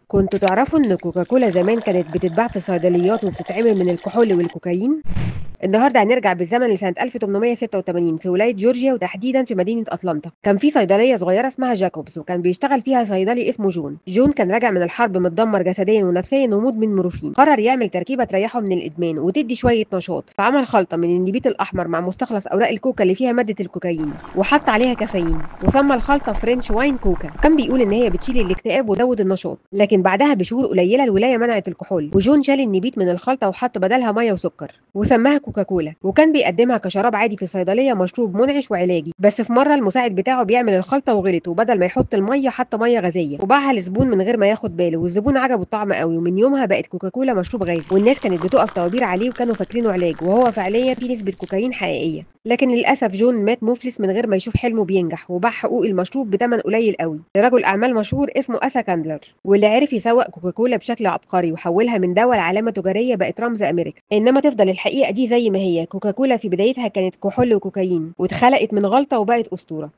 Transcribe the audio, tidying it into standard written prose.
كنتوا تعرفوا إن كوكاكولا زمان كانت بتتباع في الصيدليات وبتتعمل من الكحول والكوكايين؟ النهارده هنرجع بالزمن لسنة 1886 في ولاية جورجيا وتحديدا في مدينة أتلانتا. كان في صيدلية صغيرة اسمها جاكوبز وكان بيشتغل فيها صيدلي اسمه جون. جون كان راجع من الحرب متدمر جسديا ونفسيا ومدمن مورفين. قرر يعمل تركيبة تريحه من الإدمان وتدي شوية نشاط، فعمل خلطة من النبيت الأحمر مع مستخلص أوراق الكوكا اللي فيها مادة الكوكايين وحط عليها كافيين وسمى الخلطة فرنش واين كوكا، وكان بيقول إن هي بتشيل الاكتئاب وتزود النشاط. لكن بعدها بشهور قليلة الولاية منعت الكحول وجون شال النبيت من الخلطة وحط بدلها مية وسكر وسماها كوكاكولا، وكان بيقدمها كشراب عادي في الصيدليه، مشروب منعش وعلاجي. بس في مره المساعد بتاعه بيعمل الخلطه وغلط وبدل ما يحط الميه حط ميه غازيه وباعها لزبون من غير ما ياخد باله، والزبون عجبه الطعم قوي، ومن يومها بقت كوكاكولا مشروب غازي والناس كانت بتقف طوابير عليه وكانوا فاكرينه علاج وهو فعليا فيه نسبه كوكايين حقيقيه. لكن للاسف جون مات مفلس من غير ما يشوف حلمه بينجح، وباع حقوق المشروب بثمن قليل قوي لرجل اعمال مشهور اسمه اسا كاندلر، واللي عرف يسوق كوكاكولا بشكل عبقري وحولها من دواء لعلامه تجاريه بقت رمز امريكا. انما تفضل الحقيقه دي زي ما هي، كوكاكولا في بدايتها كانت كحول وكوكايين واتخلقت من غلطه وبقت اسطوره.